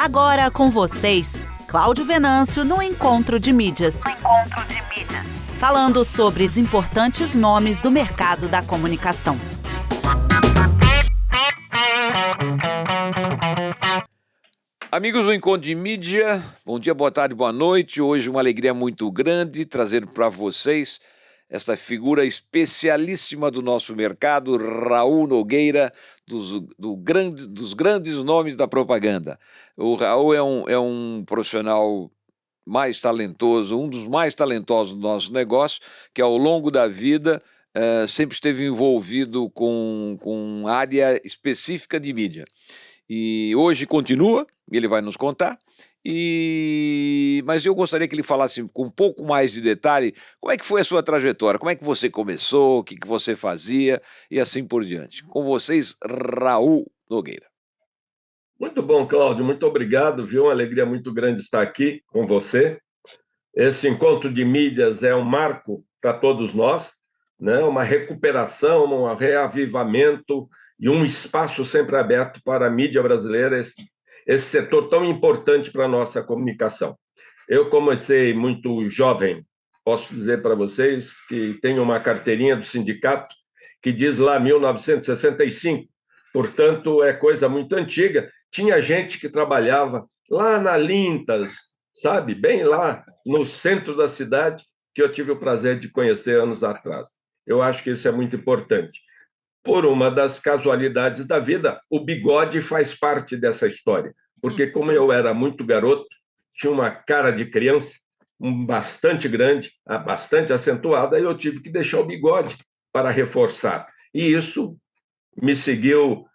Agora com vocês, Cláudio Venâncio no Encontro de Mídias. Falando sobre os importantes nomes do mercado da comunicação. Amigos do Encontro de Mídia, bom dia, boa tarde, boa noite. Hoje uma alegria muito grande trazer para vocês essa figura especialíssima do nosso mercado, Raul Nogueira, dos grandes nomes da propaganda. O Raul é um profissional mais talentoso, um dos mais talentosos do nosso negócio, que ao longo da vida sempre esteve envolvido com área específica de mídia. E hoje continua, ele vai nos contar, mas eu gostaria que ele falasse com um pouco mais de detalhe como é que foi a sua trajetória, como é que você começou, o que você fazia e assim por diante. Com vocês, Raul Nogueira. Muito bom, Cláudio, muito obrigado, viu? Uma alegria muito grande estar aqui com você. Esse encontro de mídias é um marco para todos nós, né? Uma recuperação, um reavivamento e um espaço sempre aberto para a mídia brasileira, esse setor tão importante para a nossa comunicação. Eu comecei muito jovem, posso dizer para vocês que tenho uma carteirinha do sindicato que diz lá 1965, portanto é coisa muito antiga. Tinha gente que trabalhava lá na Lintas, sabe? Bem lá no centro da cidade, que eu tive o prazer de conhecer anos atrás. Eu acho que isso é muito importante. Por uma das casualidades da vida, o bigode faz parte dessa história. Porque como eu era muito garoto, tinha uma cara de criança, bastante grande, bastante acentuada, e eu tive que deixar o bigode para reforçar. E isso me seguiu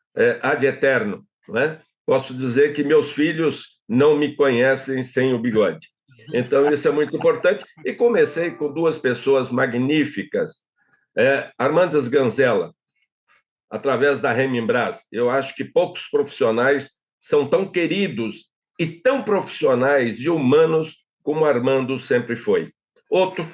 ad eterno, né? Posso dizer que meus filhos não me conhecem sem o bigode. Então, isso é muito importante. E comecei com duas pessoas magníficas. Armandas Ganzella, através da Remimbras. Eu acho que poucos profissionais são tão queridos e tão profissionais e humanos como Armando sempre foi. Outro,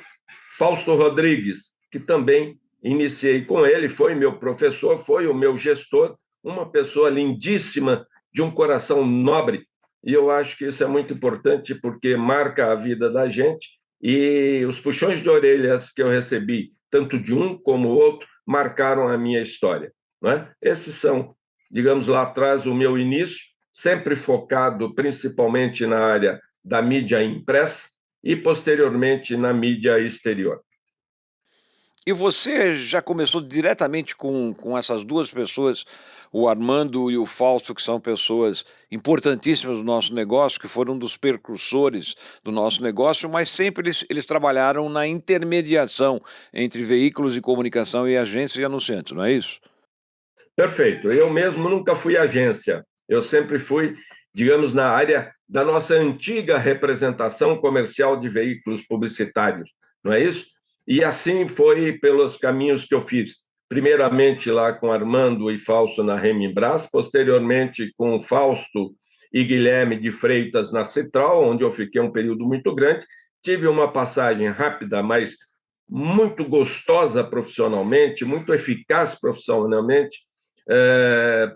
Fausto Rodrigues, que também iniciei com ele, foi meu professor, foi o meu gestor, uma pessoa lindíssima, de um coração nobre, e eu acho que isso é muito importante porque marca a vida da gente, e os puxões de orelhas que eu recebi, tanto de um como o outro, marcaram a minha história, não é? Esses são, digamos, lá atrás, o meu início, sempre focado principalmente na área da mídia impressa e, posteriormente, na mídia exterior. E você já começou diretamente com essas duas pessoas, o Armando e o Fausto, que são pessoas importantíssimas do nosso negócio, que foram um dos precursores do nosso negócio, mas sempre eles trabalharam na intermediação entre veículos de comunicação e agências e anunciantes, não é isso? Perfeito. Eu mesmo nunca fui agência. Eu sempre fui, digamos, na área da nossa antiga representação comercial de veículos publicitários, não é isso? E assim foi pelos caminhos que eu fiz. Primeiramente lá com Armando e Fausto na Remimbras, posteriormente com Fausto e Guilherme de Freitas na Citral, onde eu fiquei um período muito grande. Tive uma passagem rápida, mas muito gostosa profissionalmente, muito eficaz profissionalmente,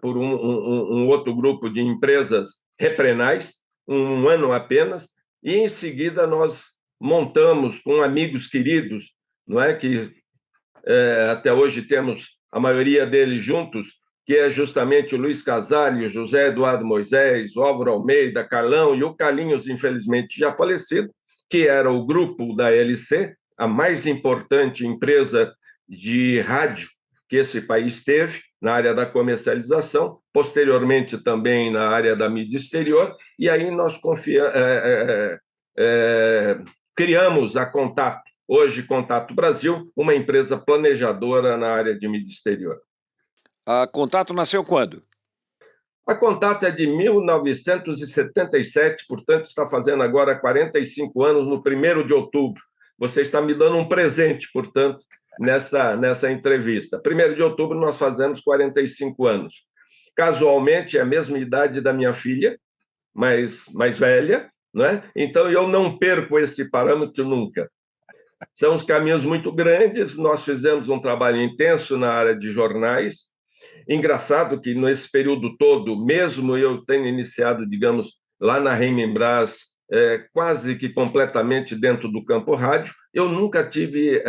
por um outro grupo de empresas reprenais, um ano apenas, e em seguida nós montamos com amigos queridos, não é, que até hoje temos a maioria deles juntos, que é justamente o Luiz Casale, o José Eduardo Moisés, o Álvaro Almeida, Carlão e o Carlinhos, infelizmente já falecido, que era o grupo da LC, a mais importante empresa de rádio que esse país teve na área da comercialização, posteriormente também na área da mídia exterior, e aí nós criamos a Contato, hoje Contato Brasil, uma empresa planejadora na área de mídia exterior. A Contato nasceu quando? A Contato é de 1977, portanto está fazendo agora 45 anos, no 1º de outubro. Você está me dando um presente, portanto, nessa entrevista. 1º de outubro nós fazemos 45 anos. Casualmente é a mesma idade da minha filha, mais velha, né? Então eu não perco esse parâmetro nunca. São os caminhos muito grandes, nós fizemos um trabalho intenso na área de jornais. Engraçado que nesse período todo, mesmo eu tendo iniciado, digamos, lá na Remimbras, quase que completamente dentro do campo rádio. Eu nunca tive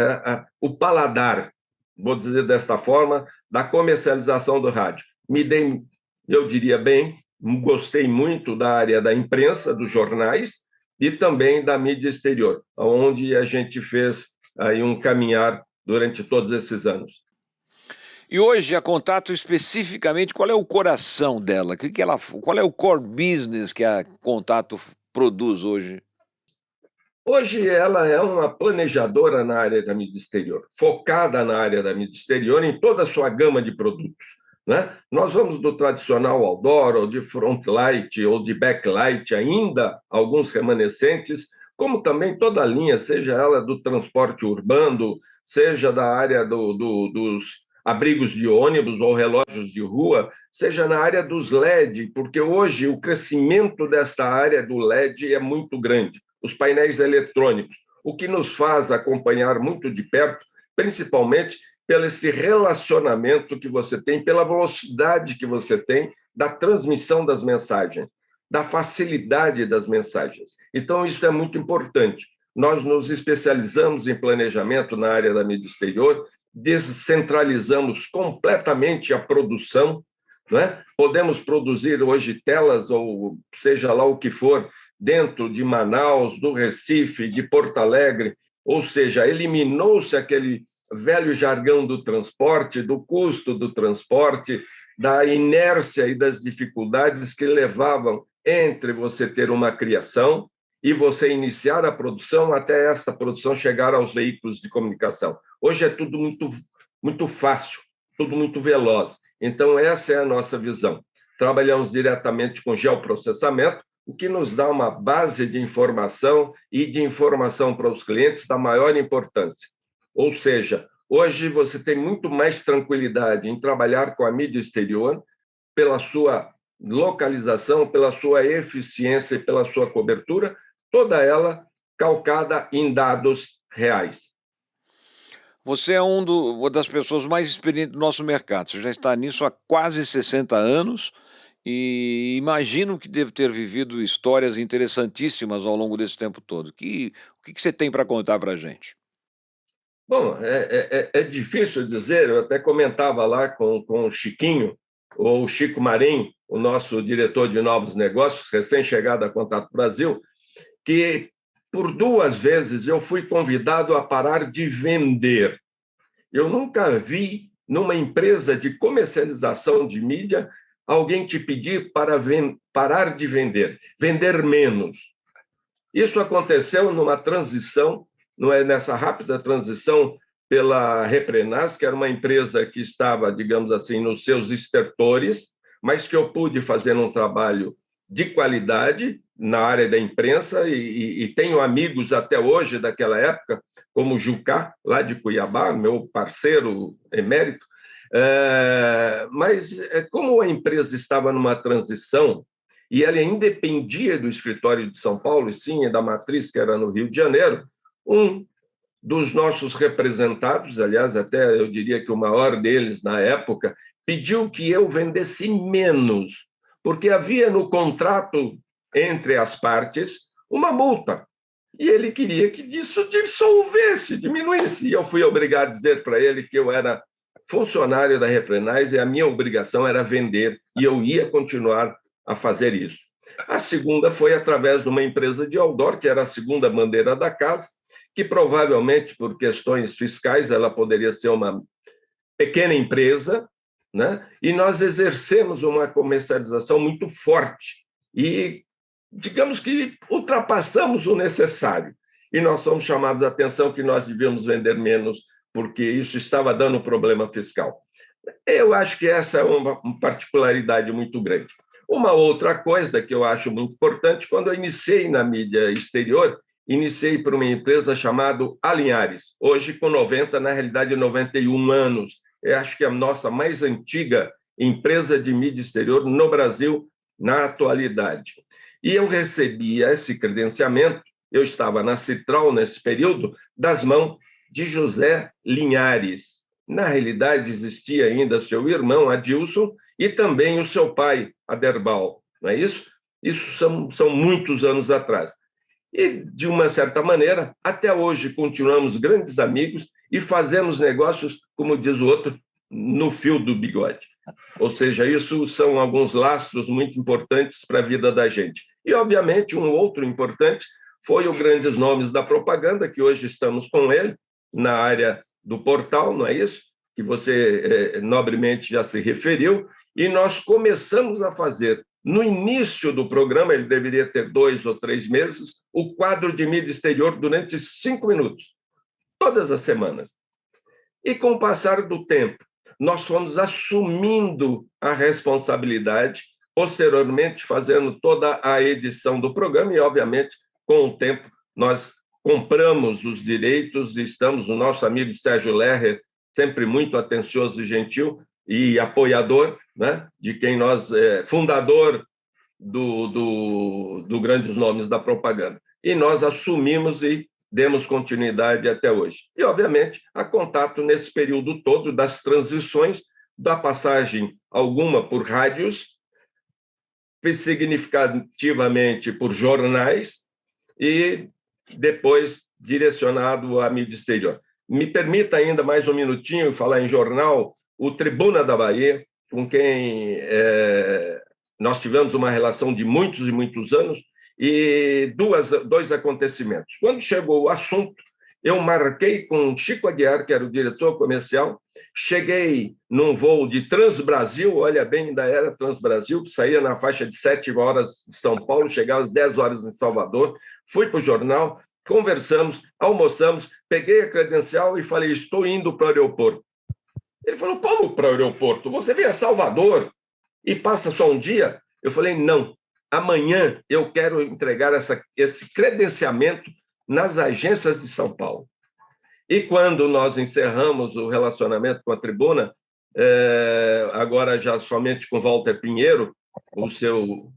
o paladar, vou dizer desta forma, da comercialização do rádio. Me dei, eu diria bem, gostei muito da área da imprensa, dos jornais, e também da mídia exterior, onde a gente fez aí um caminhar durante todos esses anos. E hoje a Contato especificamente, qual é o coração dela? Qual é o core business que a Contato produz hoje? Hoje ela é uma planejadora na área da mídia exterior, focada na área da mídia exterior em toda a sua gama de produtos, né? Nós vamos do tradicional outdoor, ou de frontlight, ou de backlight, ainda alguns remanescentes, como também toda a linha, seja ela do transporte urbano, seja da área dos abrigos de ônibus ou relógios de rua, seja na área dos LED, porque hoje o crescimento desta área do LED é muito grande. Os painéis eletrônicos, o que nos faz acompanhar muito de perto, principalmente pelo esse relacionamento que você tem, pela velocidade que você tem da transmissão das mensagens, da facilidade das mensagens. Então, isso é muito importante. Nós nos especializamos em planejamento na área da mídia exterior, descentralizamos completamente a produção, né? Podemos produzir hoje telas, ou seja lá o que for, dentro de Manaus, do Recife, de Porto Alegre, ou seja, eliminou-se aquele velho jargão do transporte, do custo do transporte, da inércia e das dificuldades que levavam entre você ter uma criação e você iniciar a produção até essa produção chegar aos veículos de comunicação. Hoje é tudo muito fácil, tudo muito veloz. Então, essa é a nossa visão. Trabalhamos diretamente com geoprocessamento, o que nos dá uma base de informação e de informação para os clientes da maior importância. Ou seja, hoje você tem muito mais tranquilidade em trabalhar com a mídia exterior pela sua localização, pela sua eficiência e pela sua cobertura, toda ela calcada em dados reais. Você é uma das pessoas mais experientes do nosso mercado. Você já está nisso há quase 60 anos e imagino que deve ter vivido histórias interessantíssimas ao longo desse tempo todo. O que você tem para contar para a gente? Bom, é difícil dizer, eu até comentava lá com o Chiquinho, ou o Chico Marim, o nosso diretor de novos negócios, recém-chegado a Contato Brasil, que por 2 vezes eu fui convidado a parar de vender. Eu nunca vi, numa empresa de comercialização de mídia, alguém te pedir para parar de vender menos. Isso aconteceu numa transição, nessa rápida transição pela Reprenas, que era uma empresa que estava, digamos assim, nos seus estertores, mas que eu pude fazer um trabalho de qualidade na área da imprensa e tenho amigos até hoje daquela época, como o Jucá, lá de Cuiabá, meu parceiro emérito, mas como a empresa estava numa transição e ela ainda dependia do escritório de São Paulo, e sim, da matriz, que era no Rio de Janeiro, um dos nossos representados, aliás, até eu diria que o maior deles na época, pediu que eu vendesse menos, porque havia no contrato entre as partes uma multa, e ele queria que isso dissolvesse, diminuísse. E eu fui obrigado a dizer para ele que eu era funcionário da Reprenais e a minha obrigação era vender, e eu ia continuar a fazer isso. A segunda foi através de uma empresa de outdoor, que era a segunda bandeira da casa, que provavelmente, por questões fiscais, ela poderia ser uma pequena empresa, né? E nós exercemos uma comercialização muito forte e, digamos que, ultrapassamos o necessário. E nós somos chamados a atenção que nós devíamos vender menos, porque isso estava dando problema fiscal. Eu acho que essa é uma particularidade muito grande. Uma outra coisa que eu acho muito importante, quando eu iniciei na mídia exterior, iniciei por uma empresa chamada Alinhares, hoje com 90, na realidade 91 anos. Eu acho que é a nossa mais antiga empresa de mídia exterior no Brasil na atualidade. E eu recebi esse credenciamento, eu estava na Citral nesse período, das mãos de José Linhares. Na realidade, existia ainda seu irmão, Adilson, e também o seu pai, Aderbal, não é isso? Isso são muitos anos atrás. E, de uma certa maneira, até hoje continuamos grandes amigos e fazemos negócios, como diz o outro, no fio do bigode. Ou seja, isso são alguns lastros muito importantes para a vida da gente. E, obviamente, um outro importante foi o Grandes Nomes da Propaganda, que hoje estamos com ele na área do portal, não é isso? Que você nobremente já se referiu, e nós começamos a fazer, no início do programa, ele deveria ter 2 ou 3 meses, o quadro de mídia exterior durante 5 minutos, todas as semanas. E com o passar do tempo, nós fomos assumindo a responsabilidade, posteriormente fazendo toda a edição do programa e, obviamente, com o tempo, nós compramos os direitos e estamos, o nosso amigo Sérgio Lerrer, sempre muito atencioso e gentil e apoiador, né, de quem nós, fundador do Grandes Nomes da Propaganda. E nós assumimos e demos continuidade até hoje. E, obviamente, há contato nesse período todo das transições, da passagem alguma por rádios, significativamente por jornais, e depois direcionado à mídia exterior. Me permita ainda mais um minutinho falar em jornal, o Tribuna da Bahia, com quem nós tivemos uma relação de muitos e muitos anos, e dois acontecimentos. Quando chegou o assunto, eu marquei com Chico Aguiar, que era o diretor comercial, cheguei num voo de Transbrasil, olha bem, ainda era Transbrasil, que saía na faixa de 7 horas de São Paulo, chegava às 10 horas em Salvador, fui para o jornal, conversamos, almoçamos, peguei a credencial e falei, estou indo para o aeroporto. Ele falou, como para o aeroporto? Você vem a Salvador e passa só um dia? Eu falei, não, amanhã eu quero entregar esse credenciamento nas agências de São Paulo. E quando nós encerramos o relacionamento com a Tribuna, agora já somente com Walter Pinheiro, o seu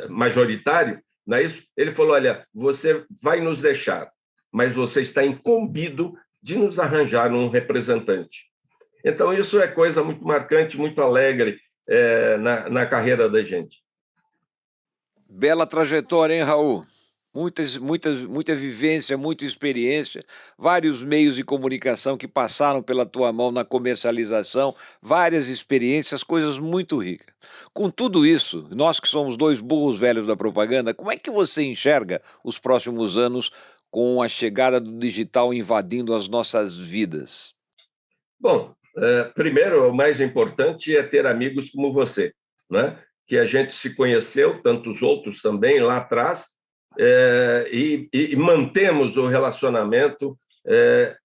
majoritário, não é isso? Ele falou, olha, você vai nos deixar, mas você está incumbido de nos arranjar um representante. Então, isso é coisa muito marcante, muito alegre na carreira da gente. Bela trajetória, hein, Raul? Muita vivência, muita experiência, vários meios de comunicação que passaram pela tua mão na comercialização, várias experiências, coisas muito ricas. Com tudo isso, nós que somos dois burros velhos da propaganda, como é que você enxerga os próximos anos com a chegada do digital invadindo as nossas vidas? Bom, primeiro, o mais importante é ter amigos como você, né? Que a gente se conheceu, tantos outros também, lá atrás, e mantemos o relacionamento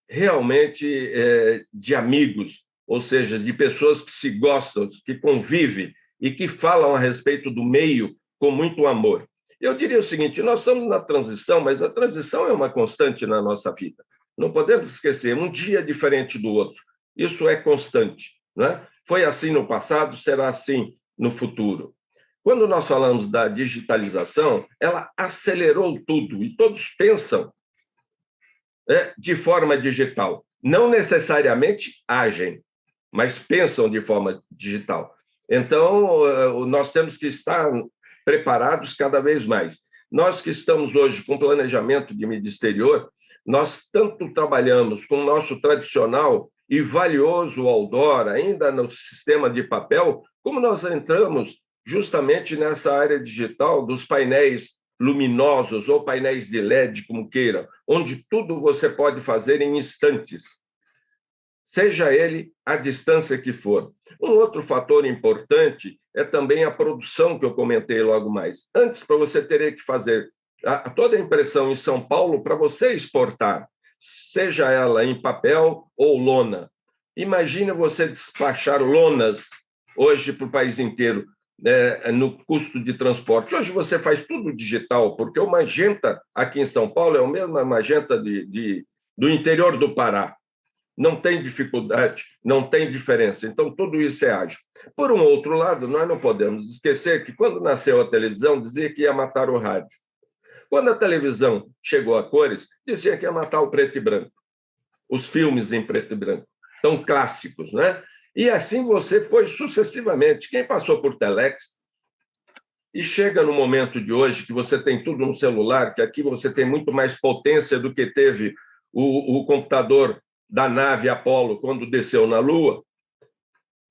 realmente de amigos, ou seja, de pessoas que se gostam, que convivem e que falam a respeito do meio com muito amor. Eu diria o seguinte, nós estamos na transição, mas a transição é uma constante na nossa vida. Não podemos esquecer, um dia diferente do outro. Isso é constante, né? Foi assim no passado, será assim no futuro. Quando nós falamos da digitalização, ela acelerou tudo e todos pensam de forma digital. Não necessariamente agem, mas pensam de forma digital. Então, nós temos que estar preparados cada vez mais. Nós que estamos hoje com planejamento de mídia exterior, nós tanto trabalhamos com o nosso tradicional e valioso outdoor, ainda no sistema de papel, como nós entramos justamente nessa área digital dos painéis luminosos ou painéis de LED, como queira, onde tudo você pode fazer em instantes, seja ele a distância que for. Um outro fator importante é também a produção, que eu comentei logo mais. Antes, para você ter que fazer toda a impressão em São Paulo, para você exportar, seja ela em papel ou lona. Imagine você despachar lonas hoje para o país inteiro, no custo de transporte. Hoje você faz tudo digital, porque o Magenta aqui em São Paulo é o mesmo Magenta do interior do Pará. Não tem dificuldade, não tem diferença. Então, tudo isso é ágil. Por um outro lado, nós não podemos esquecer que, quando nasceu a televisão, dizia que ia matar o rádio. Quando a televisão chegou a cores, dizia que ia matar o preto e branco. Os filmes em preto e branco, tão clássicos, né? E assim você foi sucessivamente. Quem passou por telex E chega no momento de hoje que você tem tudo no celular, que aqui você tem muito mais potência do que teve o computador da nave Apollo quando desceu na Lua,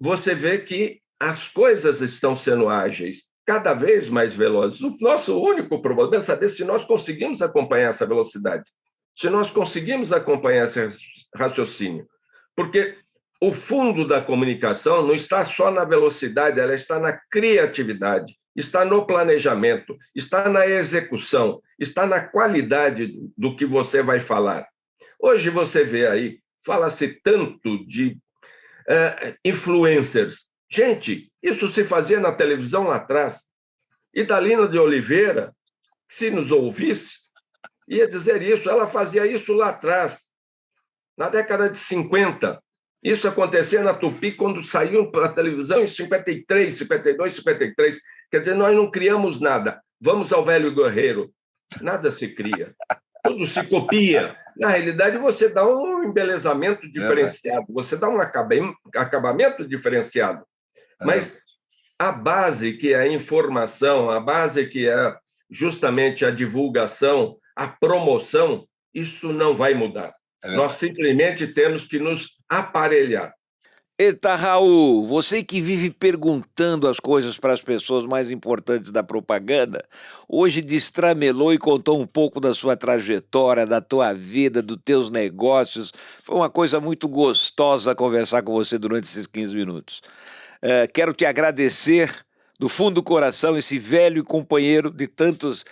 você vê que as coisas estão sendo ágeis, cada vez mais velozes. O nosso único problema é saber se nós conseguimos acompanhar essa velocidade, se nós conseguimos acompanhar esse raciocínio. Porque o fundo da comunicação não está só na velocidade, ela está na criatividade, está no planejamento, está na execução, está na qualidade do que você vai falar. Hoje você vê aí, fala-se tanto de influencers. Gente, isso se fazia na televisão lá atrás. Idalina de Oliveira, se nos ouvisse, ia dizer isso. Ela fazia isso lá atrás, na década de 50. Isso acontecia na Tupi quando saiu para a televisão em 53, 52, 53. Quer dizer, nós não criamos nada. Vamos ao velho guerreiro. Nada se cria. Tudo se copia. Na realidade, você dá um embelezamento diferenciado, você dá um acabamento diferenciado. Mas a base que é a informação, a base que é justamente a divulgação, a promoção, isso não vai mudar. Nós simplesmente temos que nos aparelhar. Eita, Raul, você que vive perguntando as coisas para as pessoas mais importantes da propaganda, hoje destramelou e contou um pouco da sua trajetória, da tua vida, dos teus negócios. Foi uma coisa muito gostosa conversar com você durante esses 15 minutos. Quero te agradecer do fundo do coração, esse velho companheiro de tantos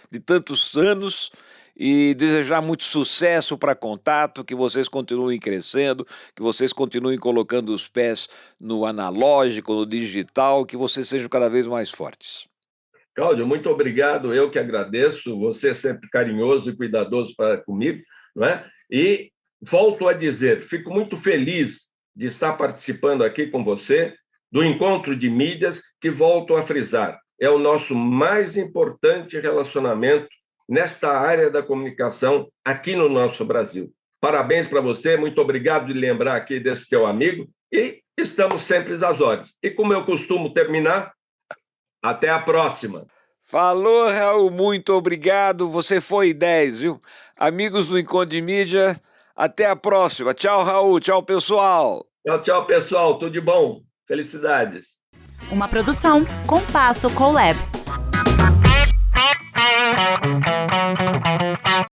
anos, e desejar muito sucesso para Contato, que vocês continuem crescendo, que vocês continuem colocando os pés no analógico, no digital, que vocês sejam cada vez mais fortes. Cláudio, muito obrigado, eu que agradeço, você é sempre carinhoso e cuidadoso comigo, não é? E volto a dizer, fico muito feliz de estar participando aqui com você do Encontro de Mídias, que volto a frisar, é o nosso mais importante relacionamento nesta área da comunicação aqui no nosso Brasil. Parabéns para você, muito obrigado de lembrar aqui desse teu amigo e estamos sempre às ordens. E como eu costumo terminar, até a próxima. Falou, Raul, muito obrigado, você foi 10, viu? Amigos do Encontro de Mídia, até a próxima. Tchau, Raul, tchau, pessoal. Tchau, pessoal, tudo de bom. Felicidades. Uma produção Compasso Colab.